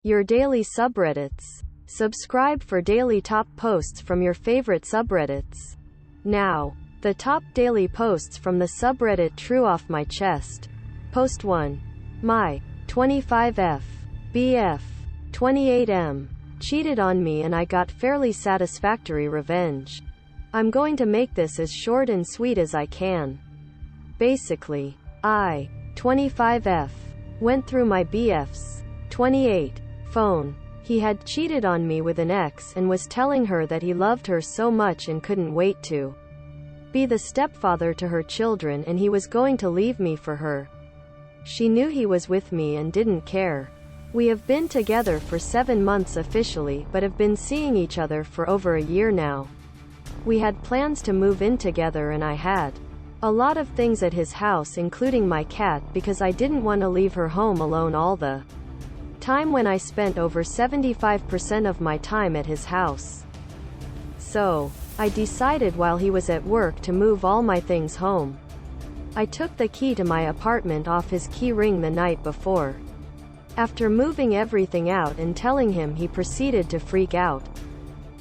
Your daily subreddits. Subscribe for daily top posts from your favorite subreddits. Now, the top daily posts from the subreddit True Off My Chest. Post 1. My 25F BF 28M cheated on me and I got fairly satisfactory revenge. I'm going to make this as short and sweet as I can. Basically, I 25F went through my BF's 28 phone. He had cheated on me with an ex and was telling her that he loved her so much and couldn't wait to be the stepfather to her children, and he was going to leave me for her. She knew he was with me and didn't care. We have been together for 7 months officially, but have been seeing each other for over a year now. We had plans to move in together and I had a lot of things at his house, including my cat, because I didn't want to leave her home alone all the time when I spent over 75% of my time at his house. So, I decided while he was at work to move all my things home. I took the key to my apartment off his key ring the night before. After moving everything out and telling him, he proceeded to freak out.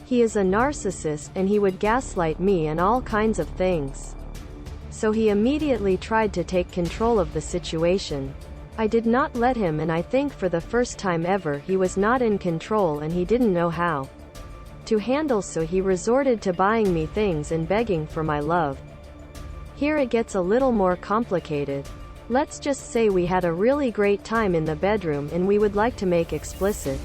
He is a narcissist and he would gaslight me and all kinds of things. So he immediately tried to take control of the situation. I did not let him, and I think for the first time ever he was not in control and he didn't know how to handle, so he resorted to buying me things and begging for my love. Here it gets a little more complicated. Let's just say we had a really great time in the bedroom and we would like to make explicit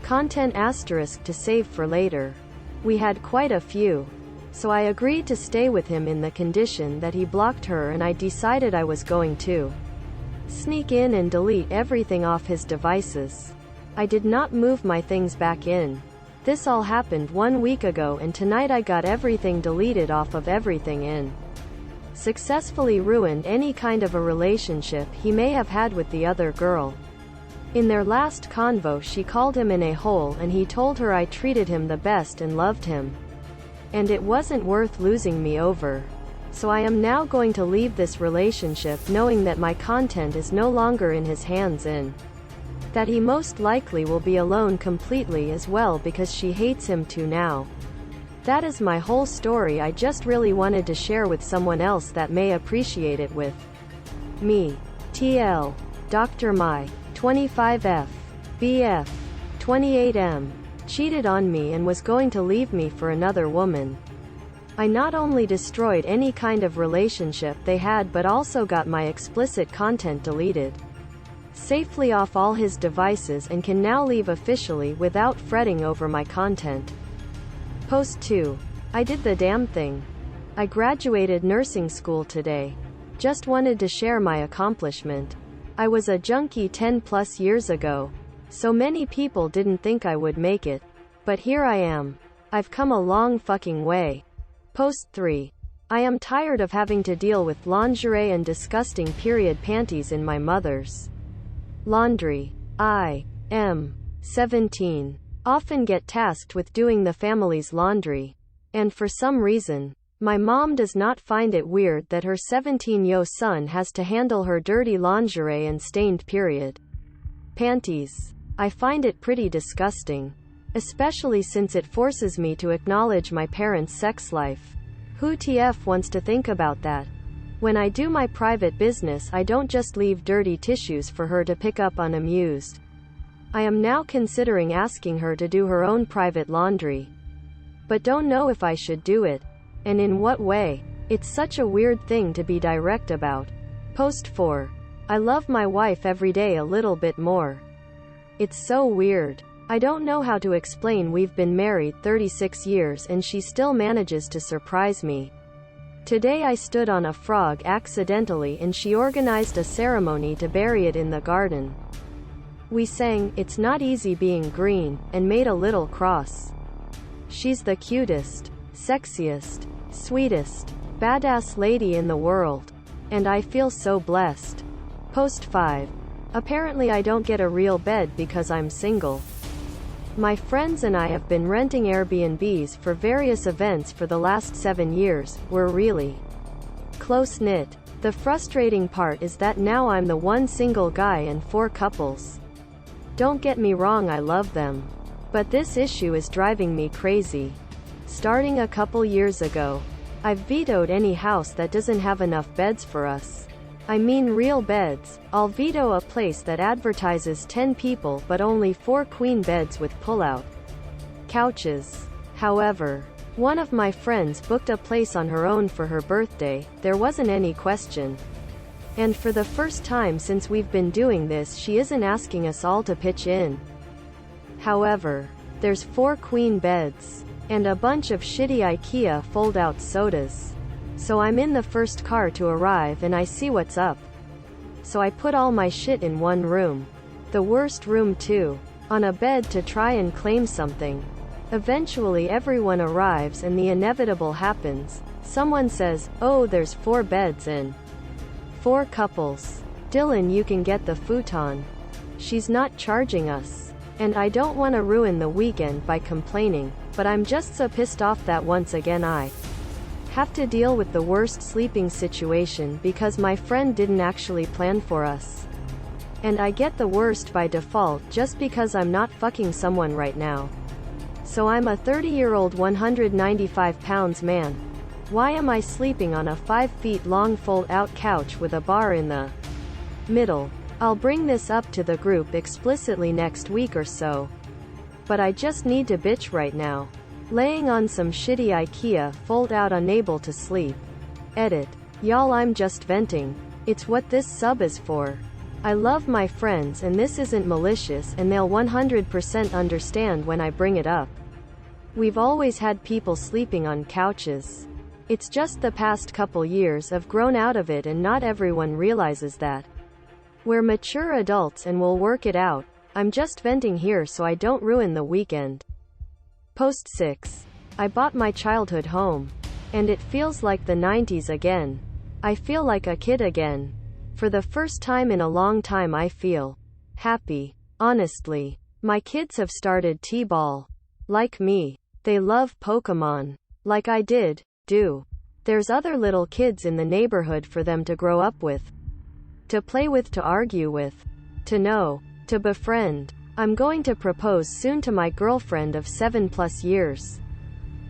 content * to save for later. We had quite a few. So I agreed to stay with him in the condition that he blocked her, and I decided I was going to sneak in and delete everything off his devices. I did not move my things back in. This all happened 1 week ago, and tonight I got everything deleted off of everything in. Successfully ruined any kind of a relationship he may have had with the other girl. In their last convo she called him an a-hole and he told her I treated him the best and loved him. And it wasn't worth losing me over. So I am now going to leave this relationship knowing that my content is no longer in his hands and that he most likely will be alone completely as well because she hates him too now. That is my whole story. I just really wanted to share with someone else that may appreciate it with me. TL. Dr. My 25F BF 28M cheated on me and was going to leave me for another woman. I not only destroyed any kind of relationship they had, but also got my explicit content deleted safely off all his devices and can now leave officially without fretting over my content. Post 2. I did the damn thing. I graduated nursing school today. Just wanted to share my accomplishment. I was a junkie 10+ years ago. So many people didn't think I would make it. But here I am. I've come a long fucking way. Post 3. I am tired of having to deal with lingerie and disgusting period panties in my mother's laundry. I am 17. Often get tasked with doing the family's laundry. And for some reason, my mom does not find it weird that her 17-year-old son has to handle her dirty lingerie and stained period panties. I find it pretty disgusting. Especially since it forces me to acknowledge my parents' sex life. Who TF wants to think about that? When I do my private business, I don't just leave dirty tissues for her to pick up unamused. I am now considering asking her to do her own private laundry. But don't know if I should do it. And in what way. It's such a weird thing to be direct about. Post 4. I love my wife every day a little bit more. It's so weird. I don't know how to explain. We've been married 36 years and she still manages to surprise me. Today I stood on a frog accidentally and she organized a ceremony to bury it in the garden. We sang "It's Not Easy Being Green" and made a little cross. She's the cutest, sexiest, sweetest, badass lady in the world. And I feel so blessed. Post 5. Apparently I don't get a real bed because I'm single. My friends and I have been renting Airbnbs for various events for the last 7 years. We're really close-knit. The frustrating part is that now I'm the one single guy and 4 couples. Don't get me wrong, I love them. But this issue is driving me crazy. Starting a couple years ago, I've vetoed any house that doesn't have enough beds for us. I mean real beds. I'll veto a place that advertises 10 people but only 4 queen beds with pull-out couches. However, one of my friends booked a place on her own for her birthday. There wasn't any question. And for the first time since we've been doing this, she isn't asking us all to pitch in. However, there's 4 queen beds and a bunch of shitty IKEA fold-out sofas. So I'm in the first car to arrive and I see what's up. So I put all my shit in one room. The worst room too. On a bed to try and claim something. Eventually everyone arrives and the inevitable happens. Someone says, "Oh, there's 4 beds and 4 couples. Dylan, you can get the futon." She's not charging us. And I don't want to ruin the weekend by complaining, but I'm just so pissed off that once again I have to deal with the worst sleeping situation because my friend didn't actually plan for us. And I get the worst by default just because I'm not fucking someone right now. So I'm a 30-year-old 195 pounds man. Why am I sleeping on a 5 feet long fold-out couch with a bar in the middle? I'll bring this up to the group explicitly next week or so. But I just need to bitch right now. Laying on some shitty IKEA fold-out, unable to sleep. Edit. Y'all, I'm just venting. It's what this sub is for. I love my friends and this isn't malicious and they'll 100% understand when I bring it up. We've always had people sleeping on couches. It's just the past couple years I've grown out of it and not everyone realizes that. We're mature adults and we'll work it out. I'm just venting here so I don't ruin the weekend. Post 6. I bought my childhood home. And it feels like the 90s again. I feel like a kid again. For the first time in a long time I feel happy. Honestly. My kids have started t-ball. Like me. They love Pokemon. Like I did. There's other little kids in the neighborhood for them to grow up with. To play with, to argue with. To know. To befriend. I'm going to propose soon to my girlfriend of 7+ years.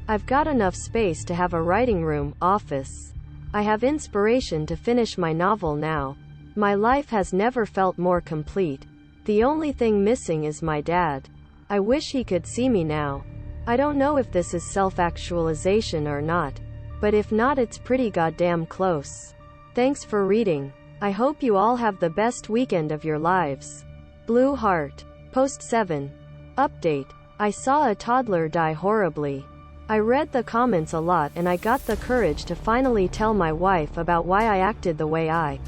I've got enough space to have a writing room, office. I have inspiration to finish my novel now. My life has never felt more complete. The only thing missing is my dad. I wish he could see me now. I don't know if this is self-actualization or not. But if not, it's pretty goddamn close. Thanks for reading. I hope you all have the best weekend of your lives. Blue Heart. Post 7. Update. I saw a toddler die horribly. I read the comments a lot and I got the courage to finally tell my wife about why I acted the way I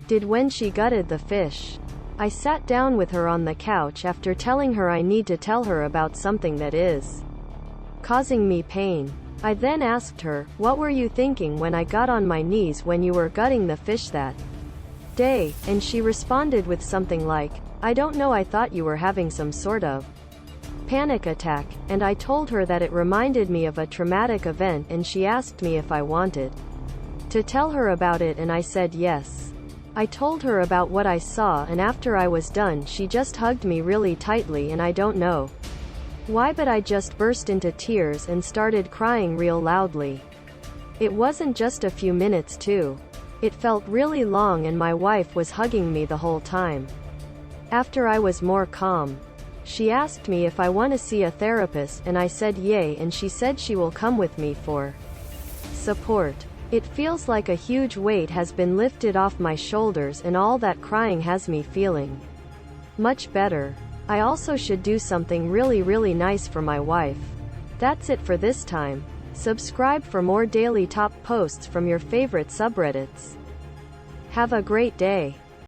did when she gutted the fish. I sat down with her on the couch after telling her I need to tell her about something that is causing me pain. I then asked her, "What were you thinking when I got on my knees when you were gutting the fish that day?" And she responded with something like, "I don't know, I thought you were having some sort of panic attack," and I told her that it reminded me of a traumatic event and she asked me if I wanted to tell her about it and I said yes. I told her about what I saw and after I was done she just hugged me really tightly and I don't know why, but I just burst into tears and started crying real loudly. It wasn't just a few minutes too. It felt really long and my wife was hugging me the whole time. After I was more calm, she asked me if I want to see a therapist and I said yay and she said she will come with me for support. It feels like a huge weight has been lifted off my shoulders and all that crying has me feeling much better. I also should do something really nice for my wife. That's it for this time. Subscribe for more daily top posts from your favorite subreddits. Have a great day.